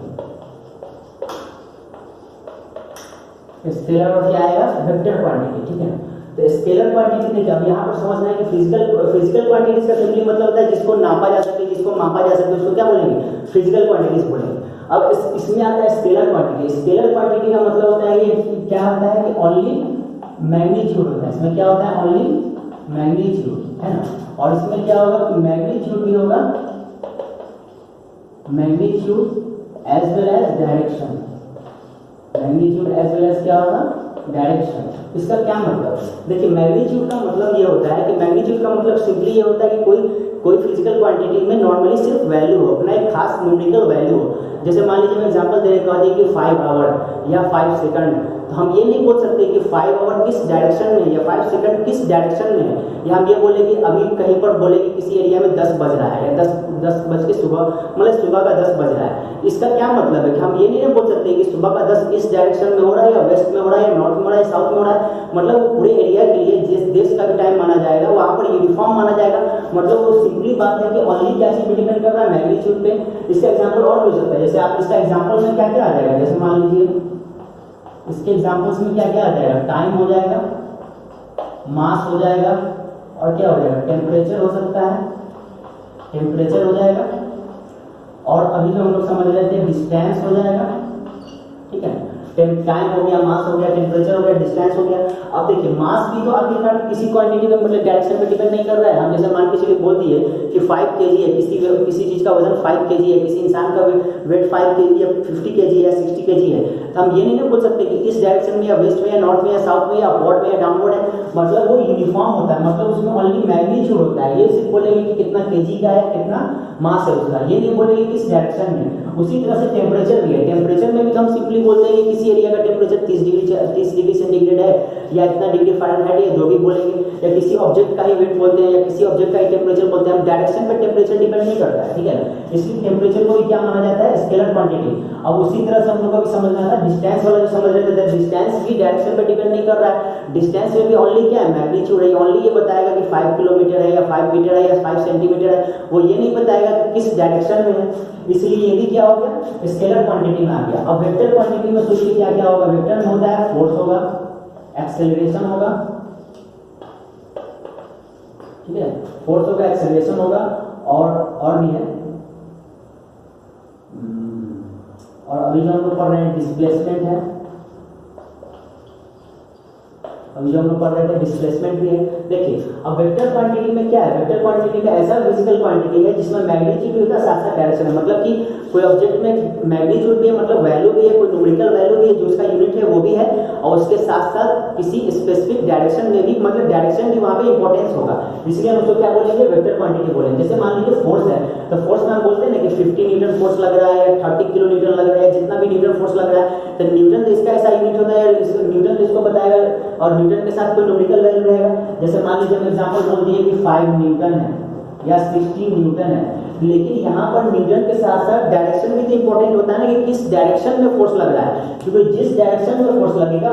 स्केलर और क्या आएगा, वेक्टर क्वांटिटी, ठीक है। तो स्केलर क्वांटिटी देखिए, अब यहाँ पर समझना है कि फिजिकल क्वांटिटीज का सिंपली मतलब होता है जिसको नापा जा सके, जिसको मापा जा सके, उसको क्या बोलेंगे, फिजिकल क्वांटिटीज बोलेंगे। अब इसमें आता है स्केलर क्वांटिटी। स्केलर क्वांटिटी का मतलब होता है कि क्या होता है कि ओनली मैग्नीट्यूड होता है। इसमें क्या होता है, ओनली मैग्नीट्यूड, है ना। और इसमें क्या होगा, मैग्नीट्यूड भी होगा, magnitude as well as direction, magnitude as well as क्या होगा, डायरेक्शन। इसका क्या मतलब है, देखिए मैग्नीट्यूड का मतलब ये होता है कि मैग्नीट्यूड का मतलब सिंपली ये होता है कि कोई फिजिकल क्वांटिटी में नॉर्मली सिर्फ वैल्यू हो, अपना एक खास न्यूमेरिकल वैल्यू हो। जैसे मान लीजिए मैं एग्जांपल दे रहा हूँ कि 5 आवर या 5 सेकंड, तो हम ये नहीं बोल सकते कि 5 आवर किस डायरेक्शन में या 5 सेकंड किस डायरेक्शन में है, या हम ये बोले कि अभी कहीं पर बोले कि किसी एरिया में 10 बज रहा है, या 10 बज के सुबह, मतलब सुबह का 10 बज रहा है। इसका क्या मतलब है कि हम ये नहीं बोल सकते कि सुबह का 10 इस डायरेक्शन में हो रहा है, या वेस्ट में हो रहा है, या नॉर्थ में हो रहा है, साउथ में हो रहा है। मतलब वो पूरे एरिया के लिए जिस देश का भी टाइम माना जाएगा वहाँ पर यूनिफॉर्म माना जाएगा। मतलब वो सिंपली बात है कि ओनली क्या चीज डिपेंड कर रहा है, मैग्नीट्यूड पे। इसका एग्जांपल और भी हो सकता है, जैसे आप इसका एग्जांपल में क्या क्या आ जाएगा, जैसे मान लीजिए इसके एग्जांपल्स में क्या क्या आ जाएगा, टाइम हो जाएगा, मास हो जाएगा, और क्या हो जाएगा, टेम्परेचर हो सकता है, टेम्परेचर हो जाएगा, और अभी जो हम लोग समझ रहे थे डिस्टेंस हो जाएगा, ठीक है। टाइम हो गया, मास हो गया, टेम्परेचर हो गया, डिस्टेंस हो गया। अब देखिए मास भी तो आखिरकार किसी क्वांटिटी में मतलब डायरेक्शन पे डिपेंड नहीं कर रहा है। हम जैसे मान के चलिए बोल दिए कि 5 kg है, किसी चीज का वजन 5 kg है, किसी इंसान का वेट 5 kg या 50 kg या 60 kg है, तो हम ये नहीं बोल सकते कि इस डायरेक्शन में या वेस्ट में या नॉर्थ में या साउथ में या अपवर्ड में या डाउनवर्ड है। मतलब वो यूनिफॉर्म होता है, मतलब उसमें ओनली मैग्नीट्यूड होता है। ये सिर्फ बोलेंगे कि कितना kg का है, कितना मास है उसका, ये नहीं बोलेंगे किस डायरेक्शन में। उसी तरह से टेम्परेचर भी है, टेम्परेचर में भी हम सिंपली बोलते हैं कि किसी एरिया का टेम्परेचर 30 डिग्री सेंटीग्रेड है, या इतना डिग्री फ़ारेनहाइट है, जो भी बोलेंगे, या किसी ऑब्जेक्ट का ही वेट बोलते हैं, या किसी ऑब्जेक्ट का ही टेम्परेचर बोलते हैं। हम डायरेक्शन पर टेम्परेचर डिपेंड नहीं करता है, ठीक है ना। इसलिए टेम्परेचर को भी क्या माना जाता है, स्केलर क्वांटिटी। अब उसी तरह से हम लोग को भी समझना था डिस्टेंस वाला, जो समझ रहे थे डिस्टेंस भी डायरेक्शन पर डिपेंड नहीं कर रहा है। डिस्टेंस में भी ओनली क्या है, मैग्नीट्यूड है। ओनली ये बताएगा कि 5 किलोमीटर है, या 5 मीटर है, या 5 सेंटीमीटर है। वो ये नहीं बताएगा कि किस डायरेक्शन में है। इसलिए ये भी क्या हो गया, स्केलर क्वांटिटी में आ गया। अब वेक्टर क्वांटिटी में सोचिए क्या क्या होगा, वेक्टर में होता है फोर्स होगा, एक्सेलरेशन होगा, ठीक है, फोर्स होगा, एक्सेलरेशन होगा, और भी है, और अभी जो हम लोग पढ़ रहे हैं डिस्प्लेसमेंट है, अभी जो हम लोग पढ़ रहे थे डिस्प्लेसमेंट भी है। देखिए अब वेक्टर क्वांटिटी में क्या है, वेक्टर क्वांटिटी में ऐसा फिजिकल क्वांटिटी है जिसमें मैग्नीट्यूड भी होता है, साथ साथ डायरेक्शन है। मतलब कि कोई ऑब्जेक्ट में मैग्नीट्यूड भी है, मतलब वैल्यू भी है, कोई न्यूमेरिकल वैल्यू भी है, जो उसका यूनिट है वो भी है, और उसके साथ साथ किसी स्पेसिफिक डायरेक्शन में भी, मतलब डायरेक्शन भी वहाँ पे इंपॉर्टेंस होगा। इसलिए हम उसको क्या बोलेंगे, वेक्टर क्वांटिटी बोलेंगे। जैसे मान लीजिए फोर्स है, तो फोर्स में हम बोलते हैं ना कि 50 न्यूटन फोर्स लग रहा है, 30 किलो न्यूटन लग रहा है, जितना भी न्यूटन फोर्स लग रहा है, तो न्यूटन तो इसका ऐसा यूनिट होता है, न्यूटन तो इसको बताएगा, और न्यूटन के साथ कोई न्यूमेरिकल वैल्यू रहेगा। जैसे मान लीजिए हम एग्जांपल बोल दिए कि 5 न्यूटन है या 60 न्यूटन है, लेकिन यहाँ पर न्यूटन के साथ साथ डायरेक्शन भी तो इंपॉर्टेंट होता है ना कि किस डायरेक्शन में फोर्स लग रहा है, क्योंकि जिस डायरेक्शन में फोर्स लगेगा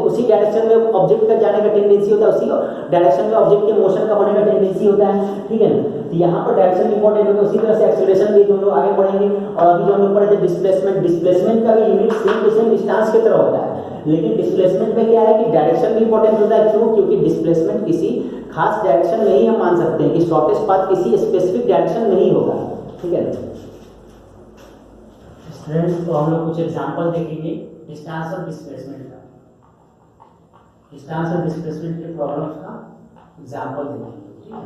उसी डायरेक्शन में ऑब्जेक्ट का जाने का टेंडेंसी होता है, उसी डायरेक्शन में ऑब्जेक्ट के मोशन का होने का टेंडेंसी होता है, ठीक है ना। तो यहाँ पर डायरेक्शन इंपॉर्टेंट होता है, उसी तरह से एक्सेलरेशन भी जो हम लोग आगे बढ़ेंगे। और अभी जो हम लोग पढ़े थे डिस्प्लेसमेंट का भी unit same to same distance की तरह होता है, लेकिन डिस्प्लेसमेंट में क्या है कि डायरेक्शन भी इंपॉर्टेंट होता है। क्यों? क्योंकि डिस्प्लेसमेंट किसी खास डायरेक्शन में ही हम मान सकते हैं कि शॉर्टेस्ट पाथ किसी स्पेसिफिक डायरेक्शन में ही होगा, ठीक है। स्टूडेंट्स, तो हम लोग कुछ एग्जांपल देखेंगे डिस्टेंस और डिस्प्लेसमेंट का। डिस्टेंस और डिस्प्लेसमेंट के प्रॉब्लम्स का एग्जांपल देखेंगे, ठीक है।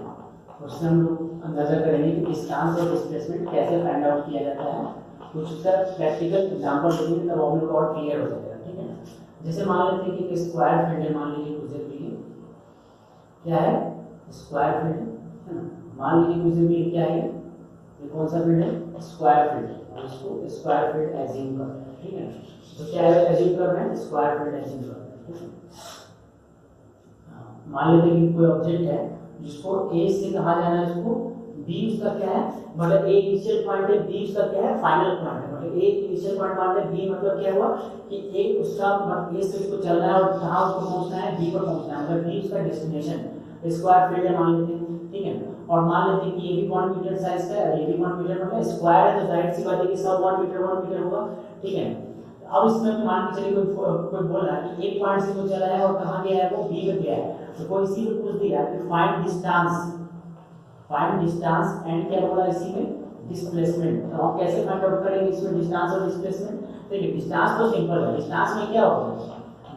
उससे हम लोग अंदाजा करेंगे कि डिस्टेंस और डिस्प्लेसमेंट कैसे फाइंड आउट किया जाता है। कुछ उसका प्रैक्टिकल एग्जांपल देखेंगे तब हम लोग और क्लियर हो जाएगा, ठीक है। जैसे मान लेते हैं कि स्क्वायर फील्ड है, मान लीजिए कुछ देर के लिए क्या है, स्क्वायर फील्ड है ना। मान लीजिए कुछ देर के लिए क्या है, ये कौन सा फील्ड है, स्क्वायर फील्ड है, इसको स्क्वायर फील्ड एज्यूम करते हैं, ठीक है। तो क्या है एज्यूम कर रहे हैं, स्क्वायर फील्ड एज्यूम कर रहे हैं, ठीक है। मान लेते हैं कि कोई ऑब्जेक्ट है जिसको ए से कहा जाना है, उसको बी उसका क्या है, मतलब ए इनिशियल पॉइंट है, बी उसका क्या है, फाइनल पॉइंट है। मतलब ए इनिशियल पॉइंट मान ले, बी मतलब क्या हुआ कि ए उसका मतलब ए से उसको चलना है और कहां उसको पहुंचना है, बी पर पहुंचना है, मतलब बी उसका डेस्टिनेशन। स्क्वायर फील्ड है मान लेते हैं, ठीक है। और मान लेते हैं कि ये भी 1 मीटर साइज का है, ये भी 1 मीटर मतलब स्क्वायर है, तो जाहिर सी बात है कि सब 1 मीटर होगा, ठीक है। अब इसमें मान के चलिए कोई बोल रहा है कि एक पॉइंट से वो चला है और कहां गया है, वो बी पे गया है, तो कोई इसी में पूछ दिया कि फाइंड डिस्टेंस एंड क्या बोला इसी में, डिस्प्लेसमेंट। तो हम कैसे फाइंड आउट करेंगे इसमें डिस्टेंस और डिस्प्लेसमेंट। देखिए डिस्टेंस तो सिंपल है, डिस्टेंस में क्या होगा,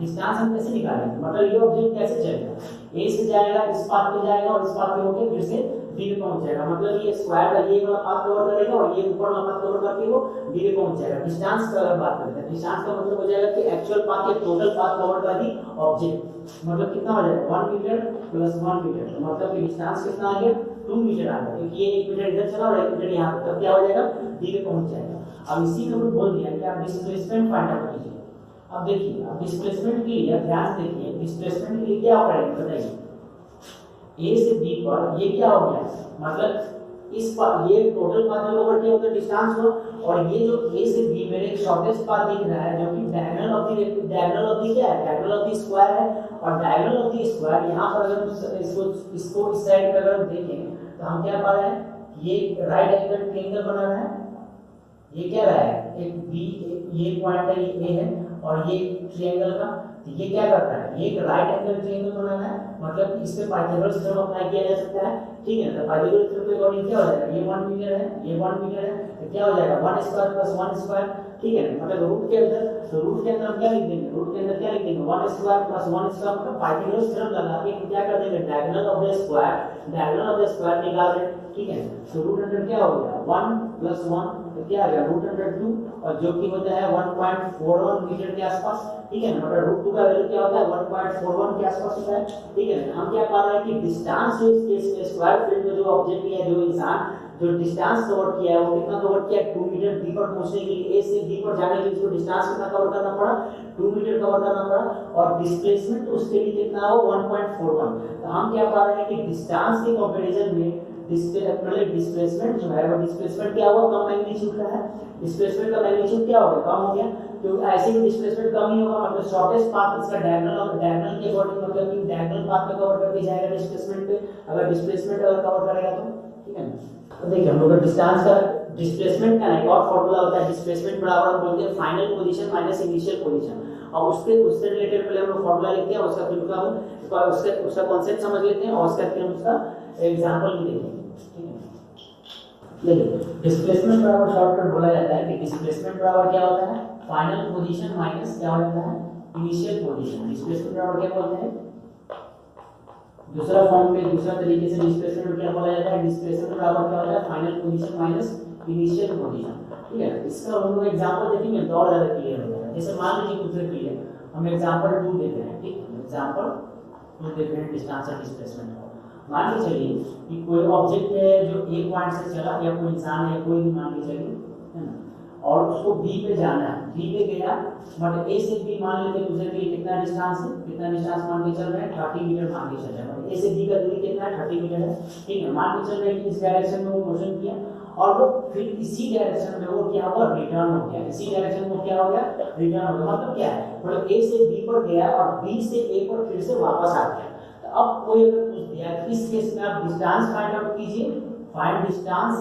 डिस्टेंस हम कैसे निकालेंगे, मतलब ये ऑब्जेक्ट कैसे चलेगा, ए से जाएगा, इस पाथ पे जाएगा और इस पाथ पे होके फिर से बी पे पहुंच जाएगा, मतलब ये स्क्वायर का ये वाला पाथ कवर करेगा और ये ऊपर वाला पाथ कवर करके वो बी पे पहुंच जाएगा। डिस्टेंस का अगर बात करते हैं, डिस्टेंस का मतलब हो जाएगा कि एक्चुअल पाथ या टोटल पाथ कवर का ही ऑब्जेक्ट, मतलब कितना हो जाएगा 1 मीटर प्लस 1 मीटर, तो मतलब कि डिस्टेंस कितना आ गया, 2 मीटर आ गया, क्योंकि ये 1 मीटर इधर चला और 1 मीटर यहाँ पे, तब क्या हो जाएगा, बी पे पहुंच जाएगा। अब इसी में बोल दिया कि आप डिस्प्लेसमेंट फाइंड आउट कीजिए। अब देखिए, अब डिस्प्लेसमेंट के लिए ध्यान से देखिए, डिस्प्लेसमेंट के लिए क्या करेंगे बताइए, ए से बी पर ये क्या हो गया, मतलब इस पर ये टोटल पाथ जो कवर किया होगा डिस्टेंस हो, और ये जो ए से बी मेरे एक शॉर्टेस्ट पाथ दिख रहा है जो कि डायगोनल ऑफ द क्या है, डायगोनल ऑफ द स्क्वायर है। और डायगोनल ऑफ द स्क्वायर यहां पर अगर इसको इस साइड पे अगर हम देखें तो हम क्या पा रहे हैं, ये राइट एंगल ट्रायंगल बना रहा है, ये क्या रहा है, एक बी, ये पॉइंट है, ये ए है और ये ट्रायंगल का, तो ये क्या करता है, ये एक राइट एंगल ट्रायंगल बनाना है, मतलब इस पे पाइथागोरस थ्योरम अप्लाई किया जा सकता है, ठीक है। तो पाइथागोरस थ्योरम के अकॉर्डिंग क्या हो जाएगा, ये 1 मीटर है, ये 1 मीटर है, तो क्या हो जाएगा 1 स्क्वायर प्लस 1 स्क्वायर, ठीक है। मतलब रूट के अंदर, तो रूट के अंदर हम क्या लिख देंगे, रूट के अंदर क्या लिख देंगे 1 स्क्वायर प्लस 1 स्क्वायर, मतलब पाइथागोरस थ्योरम लगा के क्या कर देंगे, डायगोनल ऑफ द स्क्वायर निकाल रहे हैं, ठीक है। तो रूट अंडर क्या हो गया 1 प्लस 1, तो क्या आ गया रूट अंडर 2, और जो कि होता है 1.41 मीटर के आसपास, ठीक है। मतलब रूट 2 का वैल्यू क्या होता है 1.41 के आसपास होता है, ठीक है। हम क्या पा रहे हैं कि डिस्टेंस जो इस केस में स्क्वायर फील्ड में जो ऑब्जेक्ट है, जो इंसान जो डिस्टेंस कवर किया है वो कितना कवर किया है, 2 मीटर बी पर पहुंचने के लिए, ए से बी पर जाने के लिए इसको डिस्टेंस कितना कवर करना पड़ा, 2 मीटर कवर करना पड़ा, और डिस्प्लेसमेंट उसके लिए कितना हो 1.41। तो हम क्या पा रहे हैं कि डिस्टेंस के कंपैरिजन में डिस्प्लेसमेंट जो है वो डिस्प्लेसमेंट क्या हुआ, कम मैग्नीट्यूड का है, डिस्प्लेसमेंट का मैग्नीट्यूड क्या हो गया, कम हो गया, तो ऐसे ही डिस्प्लेसमेंट कम ही होगा, मतलब शॉर्टेस्ट पाथ इसका डायगोनल के अकॉर्डिंग, मतलब कि डायगोनल पाथ पे कवर करके जाएगा डिस्प्लेसमेंट पे, अगर डिस्प्लेसमेंट अगर कवर करेगा तो, ठीक है ना। तो देखिए हम लोग डिस्टेंस का डिस्प्लेसमेंट का एक और फार्मूला होता है, डिस्प्लेसमेंट बराबर हम बोलते हैं final position minus initial position, और उससे रिलेटेड पहले हम लोग फार्मूला लिखते हैं, उसका फिर उसका कांसेप्ट समझ लेते हैं और उसका फिर उसका एग्जांपल भी देखेंगे, ठीक है। देखिए डिस्प्लेसमेंट बराबर शॉर्टकट बोला जाता है कि डिस्प्लेसमेंट बराबर क्या होता है, फाइनल पोजीशन माइनस क्या होता है, इनिशियल पोजीशन। डिस्प्लेसमेंट बराबर क्या बोलते हैं, दूसरा फॉर्म में दूसरा तरीके से डिस्प्लेसमेंट क्या बोला जाता है, डिस्प्लेसमेंट बराबर क्या होता है, final position minus initial position, ठीक है। इसका हम लोग एग्जांपल देखेंगे तो और ज्यादा क्लियर हो जाएगा। जैसे मान लीजिए कुछ देर के लिए हम एग्जांपल 2 देख रहे हैं, ठीक, एग्जांपल 2 देख रहे हैं डिस्टेंस और डिस्प्लेसमेंट को। मान के चलिए कि कोई ऑब्जेक्ट है जो एक पॉइंट से चला, या कोई इंसान है, कोई भी मान के चलिए, है ना, और उसको बी पे जाना है, बी पे गया, मतलब ए से बी मान लेते हैं दूसरे के लिए कितना डिस्टेंस है, कितना डिस्टेंस मान के चल रहे हैं 30 मीटर मान के चल रहे हैं, मतलब ए से बी का दूरी कितना है 30 मीटर है, ठीक है। मान के चल रहे हैं कि इस डायरेक्शन में वो मोशन किया, और वो फिर इसी डायरेक्शन में वो क्या हुआ, रिटर्न हो गया, इसी डायरेक्शन में क्या हो गया, रिटर्न हो गया। मतलब क्या है, मतलब ए से बी पर गया और बी से ए पर फिर से वापस आ गया। तो अब कोई अगर पूछ दिया कि इस केस में आप डिस्टेंस फाइंड आउट कीजिए, फाइंड डिस्टेंस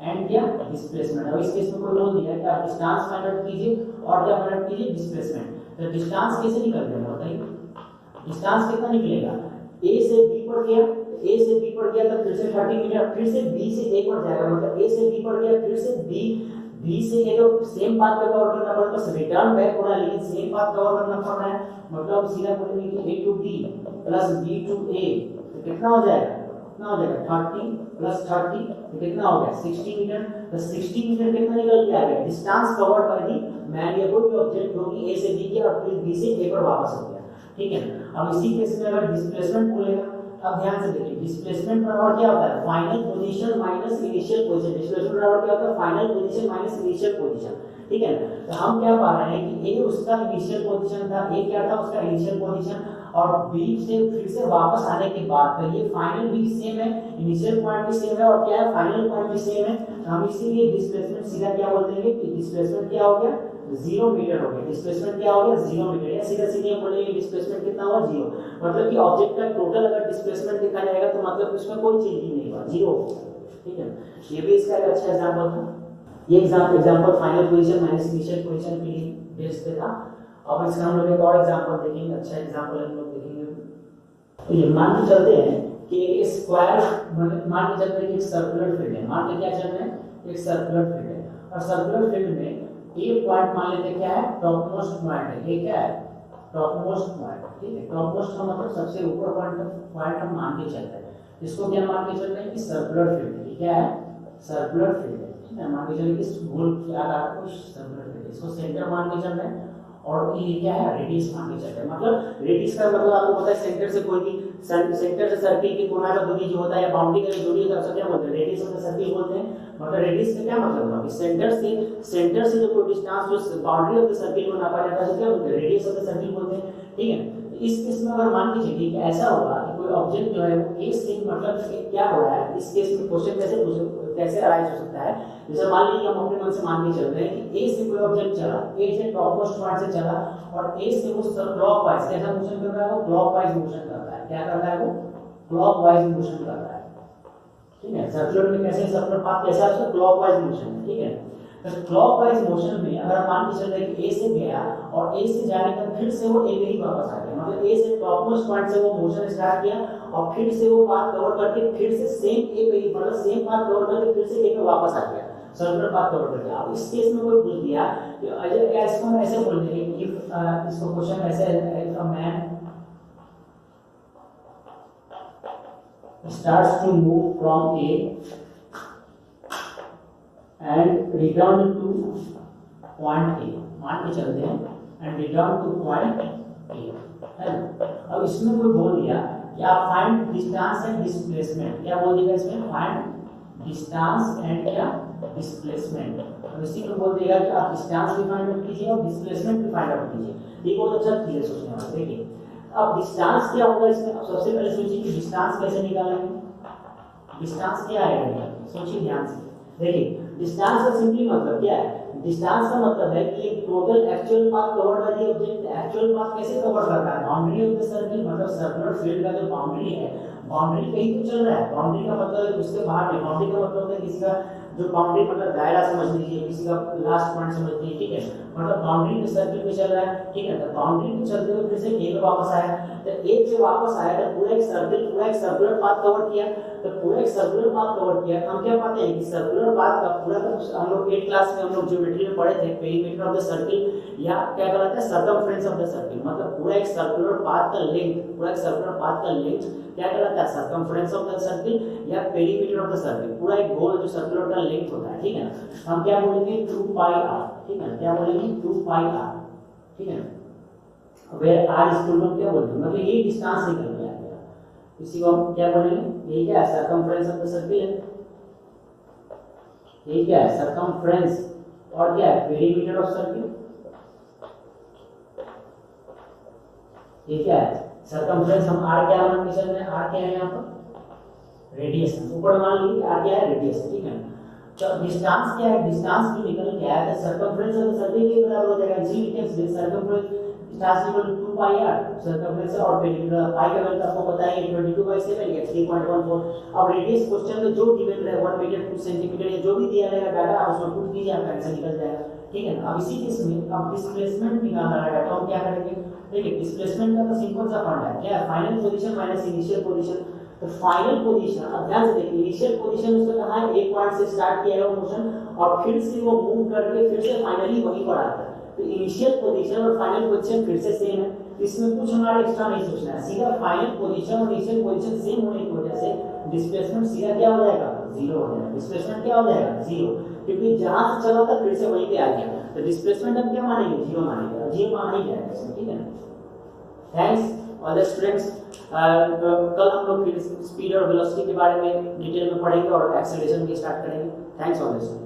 एंड क्या, डिस्प्लेसमेंट। अब इस केस में कोई बोल दिया कि आप डिस्टेंस फाइंड आउट कीजिए और क्या फाइंड आउट कीजिए, डिस्प्लेसमेंट। तो डिस्टेंस कैसे निकल जाएगा बताइए, डिस्टेंस कितना निकलेगा, ए से बी पर गया, ए से बी पर गया तो फिर से 30 मीटर, फिर से बी से ए पर जाएगा, मतलब ए से बी पर गया, फिर से बी से ए, तो सेम पाथ पे कवर करना पड़ेगा, बस रिटर्न बैक हो रहा है लेकिन सेम पाथ कवर करना पड़ रहा है। मतलब सीधा बोलेंगे कि A to B plus B to A, तो कितना हो जाएगा, कितना हो जाएगा, 30 प्लस 30 तो कितना हो गया, 60 मीटर। तो 60 मीटर कितना निकल के आ गया, distance covered by the man, या कोई भी ऑब्जेक्ट होगी ए से बी गया और फिर बी से ए पर वापस हो गया, ठीक है। अब इसी केस में अगर डिस्प्लेसमेंट बोलेगा, अब ध्यान से देखिए, डिस्प्लेसमेंट बराबर क्या होता है, final position minus initial position. Displacement बराबर क्या होता है, final position minus initial position, ठीक है। तो हम क्या पा रहे हैं कि ए उसका इनिशियल पोजीशन था, ए क्या था उसका इनिशियल पोजीशन, और बी से फिर से वापस आने के बाद तो ये फाइनल भी सेम है, इनिशियल पॉइंट भी सेम है और क्या है, फाइनल पॉइंट भी सेम है। तो हम इसीलिए डिस्प्लेसमेंट सीधा क्या बोल देंगे कि डिस्प्लेसमेंट क्या हो गया, 0 मीटर हो गया। डिस्प्लेसमेंट क्या हो गया, 0 मीटर, या सीधा सीधे बोलेंगे डिस्प्लेसमेंट कितना हुआ, 0। मतलब कि ऑब्जेक्ट का टोटल अगर डिस्प्लेसमेंट देखा जाएगा तो मतलब उसमें कोई चेंज ही नहीं हुआ, 0, ठीक है। ये भी इसका एक अच्छा एग्जांपल था। ये example final position minus initial position के लिए बेस्ड पे था। अब इसका हम लोग एक और एग्जांपल देखेंगे, अच्छा एग्जांपल हम लोग देखेंगे। तो ये मान के चलते हैं कि एक स्क्वायर, मान के चलते हैं कि एक सर्कुलर फील्ड है, मान के क्या चल रहा है, एक सर्कुलर फील्ड है, और सर्कुलर फील्ड में ए पॉइंट मान लेते क्या है, टॉप मोस्ट पॉइंट है, ये क्या है, टॉप मोस्ट पॉइंट, ठीक है। टॉप मोस्ट का मतलब सबसे ऊपर पॉइंट हम मान के चल रहे हैं। इसको क्या मान के चल रहे हैं कि सर्कुलर फील्ड है, क्या है, सर्कुलर फील्ड है, ठीक है। मान के चलिए इस गोल आकार को सर्कुलर फील्ड, इसको सेंटर मान के चल रहे हैं, और ये क्या है, रेडियस मान के चल रहे हैं। मतलब रेडियस का मतलब आपको पता है, सेंटर से कोई भी सेंटर से सर्किल की कोना का दूरी जो होता है या बाउंड्री का जो दूरी होता है उसको क्या बोलते हैं, रेडियस ऑफ द सर्किल बोलते हैं। मतलब रेडियस का क्या मतलब होगा, सेंटर से जो कोई डिस्टेंस जो बाउंड्री ऑफ द सर्किल को नापा जाता है उसे क्या बोलते हैं, रेडियस ऑफ द सर्किल बोलते हैं, ठीक है। इस केस में अगर मान के चलिए कि ऐसा होगा कि कोई ऑब्जेक्ट जो है वो ए से, मतलब क्या हो रहा है, इस केस में क्वेश्चन कैसे अराइज हो सकता है। जैसे मान लीजिए हम अपने मन से मान के चल रहे हैं कि ए से कोई ऑब्जेक्ट चला, ए से टॉप मोस्ट पॉइंट से चला और ए से वो क्लॉकवाइज कैसा मोशन कर रहा है, वो क्लॉकवाइज मोशन कर रहा है, क्या कर रहा है, वो क्लॉकवाइज मोशन कर रहा है, ठीक है। सर्कुलर में कैसे, सर्कुलर पाथ कैसा है, क्लॉकवाइज मोशन, ठीक है। तो क्लॉकवाइज मोशन में अगर हम मान के चल रहे हैं कि ए से गया और ए से जाने का फिर से वो ए में ही वापस आ गया, मतलब ए से टॉप मोस्ट पॉइंट से वो मोशन स्टार्ट किया और फिर से वो पाथ कवर करके फिर से सेम ए पे ही, मतलब सेम पाथ कवर करके फिर से ए पे वापस आ गया, सर्कुलर पाथ कवर करके। अब इस केस में कोई पूछ दिया कि इसको हम ऐसे बोल देंगे कि इसको क्वेश्चन ऐसे है, if a man starts to move from A and return to point A, मान के चलते हैं, and return to point A, है ना। अब इसमें कोई बोल दिया कि आप find distance and displacement, क्या बोल देगा इसमें, find distance and क्या, displacement। और इसी को बोल देगा कि आप distance भी find out कीजिए और displacement भी find out कीजिए। ये बहुत अच्छा चीज है सोचने वाला, देखिए। अब डिस्टेंस क्या होगा इसमें, अब सबसे पहले सोचिए कि डिस्टेंस कैसे निकालेंगे, डिस्टेंस क्या आएगा, सोचिए ध्यान से। देखिए डिस्टेंस का सिंपली मतलब क्या है, डिस्टेंस का मतलब है कि total actual path covered by the object. Actual path कैसे कवर करता है, बाउंड्री ऑफ द सर्किल, मतलब सर्कुलर फील्ड का जो बाउंड्री है, बाउंड्री कहीं तो चल रहा है, बाउंड्री का मतलब है उसके बाहर नहीं, बाउंड्री का मतलब है किसी का जो बाउंड्री, मतलब दायरा समझ लीजिए, किसी का लास्ट पॉइंट समझ लीजिए, ठीक है। मतलब बाउंड्री के सर्किल में चल रहा है, ठीक है। तो बाउंड्री में चलते हुए फिर से ए पे वापस आया, तो ए से वापस आया तो पूरा एक सर्कुलर पाथ कवर किया, तो पूरा एक सर्कुलर पाथ कवर किया। हम क्या पाते हैं कि सर्कुलर पाथ का पूरा का हम लोग 8th क्लास में हम लोग ज्योमेट्री में पढ़े थे, पेरीमीटर ऑफ द सर्किल या क्या कहलाता है, सर्कमफ्रेंस ऑफ द सर्किल। मतलब पूरा एक सर्कुलर पाथ का लेंथ, पूरा एक सर्कुलर पाथ का लेंथ क्या कहलाता है, सर्कमफ्रेंस ऑफ द सर्किल या पेरीमीटर ऑफ द सर्किल। पूरा एक गोल जो सर्कुलर का लेंथ होता है, ठीक है ना। हम क्या बोलेंगे 2 पाई r, ठीक है, क्या बोलेंगे 2 पाई r, ठीक है। Where r is equal to क्या बोलते हैं, मतलब ये डिस्टेंस निकल गया, इसी को हम क्या बोलेंगे, ये क्या है, सर्कमफ्रेंस ऑफ द सर्किल है, ये क्या है, सर्कमफ्रेंस, और क्या है, पेरीमीटर ऑफ सर्किल, ये क्या है, सर्कमफ्रेंस। हम r क्या मान के चल रहे हैं, r क्या है यहाँ पर, रेडियस, ऊपर मान लीजिए r क्या है, रेडियस, ठीक है। डिस्टेंस क्या है, डिस्टेंस जो निकल के आया था सर्कमफ्रेंस ऑफ द सर्कल के बराबर हो जाएगा, इसी distance circumference distance equal to 2 pi r circumference और पेरिमीटर पाई का वैल्यू आपको पता है 22/7 या 3.14। अब रेडियस क्वेश्चन में जो गिवन है 1 मीटर 2 सेंटीमीटर या जो भी दिया रहेगा डाटा आप उसको पुट कीजिए, आपका आंसर निकल जाएगा, ठीक है ना। अब इसी केस में अब डिस्प्लेसमेंट निकालना रहेगा, तो हम क्या करेंगे, देखिए डिस्प्लेसमेंट का तो सिंपल सा फॉर्मूला है, क्या है, final position minus initial position. तो फाइनल पोजीशन, अब ध्यान से देखिए, इनिशियल पोजीशन उसका कहाँ है, एक पॉइंट से स्टार्ट किया है वो मोशन और फिर से वो मूव करके फिर से फाइनली वहीं पर आता है। तो इनिशियल पोजीशन और फाइनल पोजीशन फिर से सेम है, इसमें कुछ हमारा एक्स्ट्रा नहीं सोचना है, सीधा फाइनल पोजीशन और इनिशियल पोजीशन सेम होने की वजह से डिस्प्लेसमेंट सीधा क्या हो जाएगा, जीरो हो जाएगा। डिस्प्लेसमेंट क्या हो जाएगा, जीरो, क्योंकि जहां से चला था फिर से वहीं पे आ गया। तो डिस्प्लेसमेंट हम क्या मानेंगे, जीरो मानेंगे, जीरो माना ही जाएगा इसमें, ठीक है ना। Thanks all the students. कल हम लोग फिर स्पीड और वेलोसिटी के बारे में डिटेल में पढ़ेंगे और एक्सेलरेशन भी स्टार्ट करेंगे। Thanks all the students.